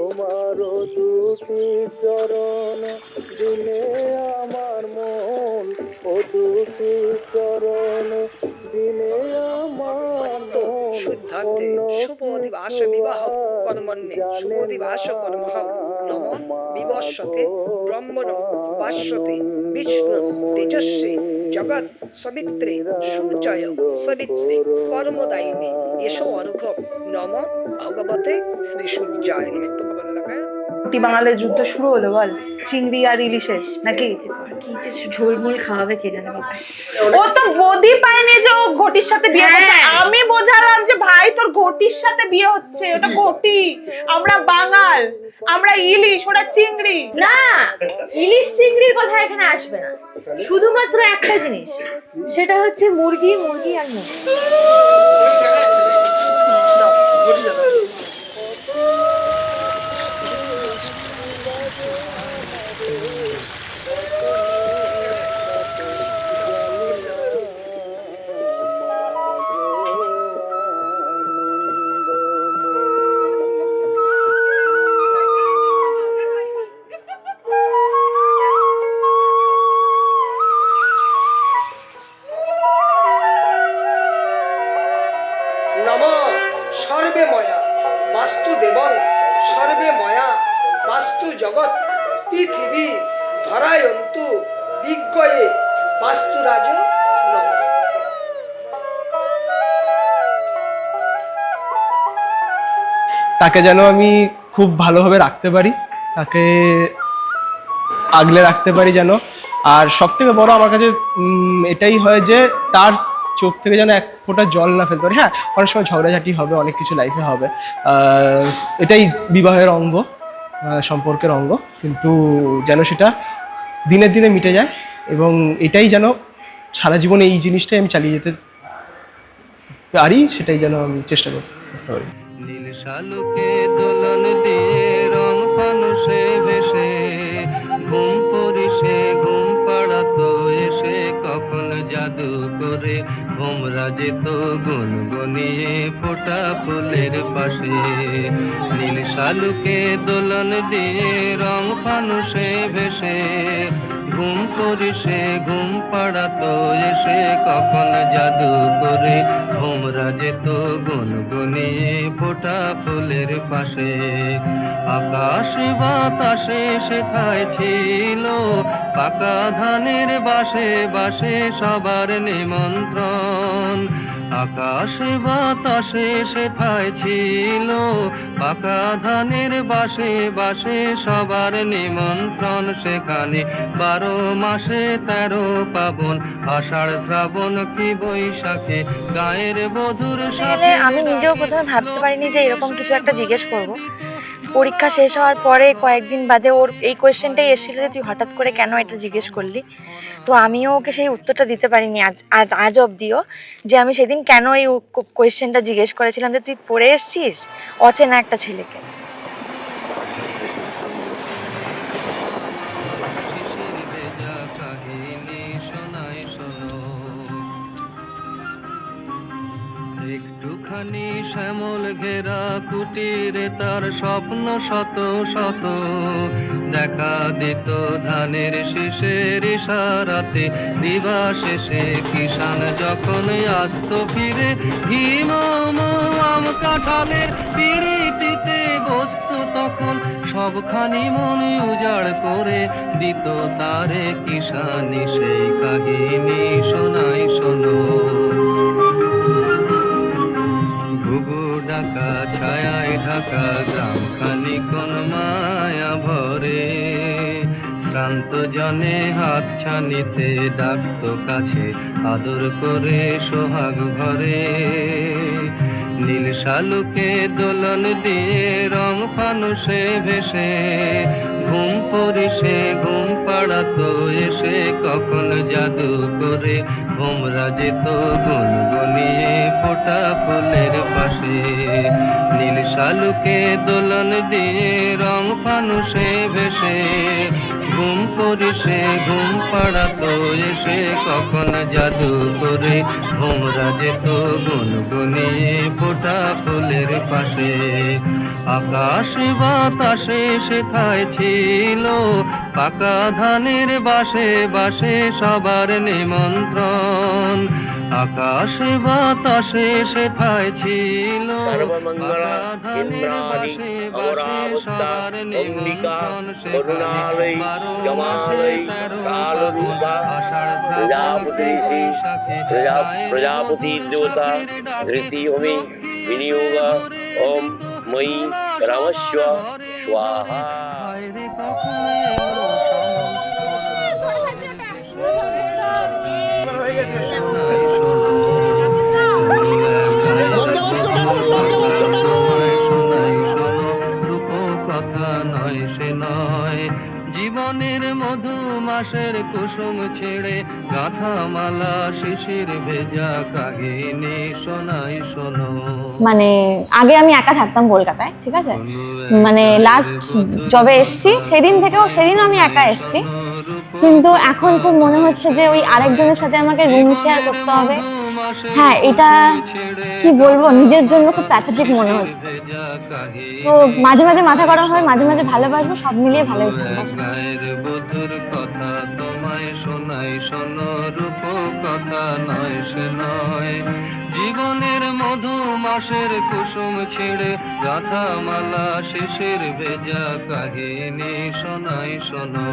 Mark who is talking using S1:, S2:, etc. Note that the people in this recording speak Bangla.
S1: তোমার দুটি চরণ দিনে আমার মন, ও দুটি চরণ দিনে আমার মন।
S2: শুদ্ধান্তে শুভদিবাস বিবাহ কর্মণ্যে শুভদিবাস কর্মঃ নম বিবস্বতে ব্রহ্মণ বাস্বতে বিষ্ণু তেজস্বী জগৎ সবিত্রে সুচয় সবিত্রে কর্মদায়িনী এসো অনুঘ নম ভগবতে শ্রী সূর্যায় একটু কমন লাগে।
S3: বাঙালির যুদ্ধ শুরু হলো বল, চিংড়ি আর ইলিশের নাকি?
S4: কি যে ঝোলমোল খাওয়াবে কে জানে।
S3: ও তো বদি পায়নি যে ও ঘটির সাথে বিয়ে করছে। আমি বোঝালাম যে ভাই তোর ঘটির সাথে বিয়ে হচ্ছে, ওটা ঘটি, আমরা বাঙাল, আমরা ইলিশ, ওরা চিংড়ি।
S4: না, ইলিশ চিংড়ির কথা এখানে আসবে না, শুধুমাত্র একটা জিনিস, সেটা হচ্ছে মুরগি, মুরগি আর মুরগি।
S2: নম সর্বে ময়া বাস্তু দেবং সর্বে ময়া বাস্তু জগৎ পৃথিবী ধরায়ন্তু বিজ্ঞয়ে বাস্তুরাজ নমস্তে।
S5: তাকে যেন আমি খুব ভালোভাবে রাখতে পারি, তাকে আগলে রাখতে পারি যেন। আর সব থেকে বড় আমার কাছে এটাই হয় যে তার চোখ থেকে যেন এক ফোঁটা জল না ফেলতে পারি। হ্যাঁ, অনেক সময় ঝগড়াঝাটি হবে, অনেক কিছু লাইফে হবে, এটাই বিবাহের অঙ্গ, সম্পর্কের অঙ্গ, কিন্তু যেন সেটা দিনে দিনে মিটে যায়। এবং এটাই যেন সারা জীবনে এই জিনিসটাই আমি চালিয়ে যেতে পারি, সেটাই যেন আমি চেষ্টা করতে পারি।
S6: নীল শালুকে দোলন দিয়ে রং ফানুষে ভেসে ঘুম পরিশে ঘুম পাড়াতো এসে কখন জাদু করে ভোমরা যেত গুনগুনিয়ে ফোটা ফুলের পাশে। নীল শালুকে দোলন দিয়ে রং ফানুষে ভেসে ঘুম পরিশে ঘুম পাড়াতো এসে কখন জাদু করে ভোমরা যেত গুনগুনিয়ে ফোটা ফুলের পাশে। আকাশ বাতাসে শেখায় ছিল পাকা ধানের বাসে বাসে সবার নিমন্ত্রণ। আকাশ বাতাসে শেখায় ছিল পাকা ধানের বাসে বাসে সবার নিমন্ত্রণ। সেখানে 12 মাসে 13 পাবন, আষাঢ় শ্রাবণ কি বৈশাখে গায়ের বধুর সাথে।
S4: আমি নিজেও প্রথমে ভাবতে পারিনি যে এরকম কিছু একটা জিজ্ঞেস করব। পরীক্ষা শেষ হওয়ার পরে কয়েকদিন বাদে ওর এই কোয়েশ্চেনটাই এসেছিল যে তুই হঠাৎ করে কেন এটা জিজ্ঞেস করলি। তো আমিও ওকে সেই উত্তরটা দিতে পারিনি আজ অবধিও, যে আমি সেদিন কেন এই কোয়েশ্চেনটা জিজ্ঞেস করেছিলাম যে তুই পড়ে এসছিস অচেনা একটা ছেলেকে।
S6: একটুখানি শ্যামল ঘেরা কুটিরে তার স্বপ্ন শত শত, দেখা দিত ধানের শীষের ইশারাতে দিবা শেষে কিষান যখন আসত ফিরে। হিম আম কাঁঠালের পিড়িটিতে বসতো তখন সবখানি মনে উজাড় করে দিত তারে কিষানি সেই কাহিনী শোনাই শোনো। ঢাকা ছায়ায় ঢাকা গ্রামখানি কোন মায়া ভরে, শ্রান্ত জনে হাত ছানিতে ডাকতো কাছে আদর করে সোহাগ ভরে। নীল শালুকে দোলন দিয়ে রং ফানুষে ভেসে ঘুম পরিশে ঘুম পাড়াতো এসে কখন জাদু করে ভোমরা যেত গুনগুনিয়ে ফোটা ফুলের পাশে। নীল শালুকে দোলন দিয়ে রং ফানুষে ভেসে ঘুম পরিশে ঘুম পাড়াতো এসে কখন জাদু করে ভোমরা যেত গুনগুনিয়ে ফোটা ফুলের পাশে। আকাশ বাতাসে সেথায় ছিল পাকা ধানের বাসে বাসে সবার নিমন্ত্রণ। আকাশ বাতাসে সেথায় ছিল
S7: সর্বমঙ্গলা
S6: পাকা ধানের
S7: ইন্দ্রাণী
S6: বাসে বাসে
S7: অমরাবত্যা
S6: সবার
S7: অম্বিকা
S6: নিমন্ত্রণ।
S7: করুণালয়ী জমালয়ী কালরূপা প্রজাপতি ঋষি প্রজাপতির দেবতা ধৃতি হোমি বিনিয়োগ ওম ময়ি রামস্ব স্বাহা।
S6: কথা নয় সে নয় জীবনের মধু মাসের কুসুম ছেড়ে গাঁথা মালা শিশির ভেজা কাহিনী শোনাই শোনো।
S8: মানে আগে আমি একা থাকতাম কলকাতায়, ঠিক আছে, মানে লাস্ট যবে এসছি সেদিন আমি একা এসছি, কিন্তু এখন খুব মনে হচ্ছে যে ওই আরেকজনের সাথে আমাকে রুম শেয়ার করতে হবে। হ্যাঁ, এটা কি বলবো, নিজের জন্য খুব প্যাথেটিক মনে হচ্ছে। তো মাঝে মাঝে মাথা করা হয়, মাঝে মাঝে ভালোবাসবো, সব মিলিয়ে ভালোই থাকবো।
S6: বধুর কথা তোমায় শোনাই শোনো, রূপ কথা নয় সে নয় জীবনের মধু মাসের কুসুম ছেড়ে গাথা মালা শিশির ভেজা কাহিনী শোনাই শোনো।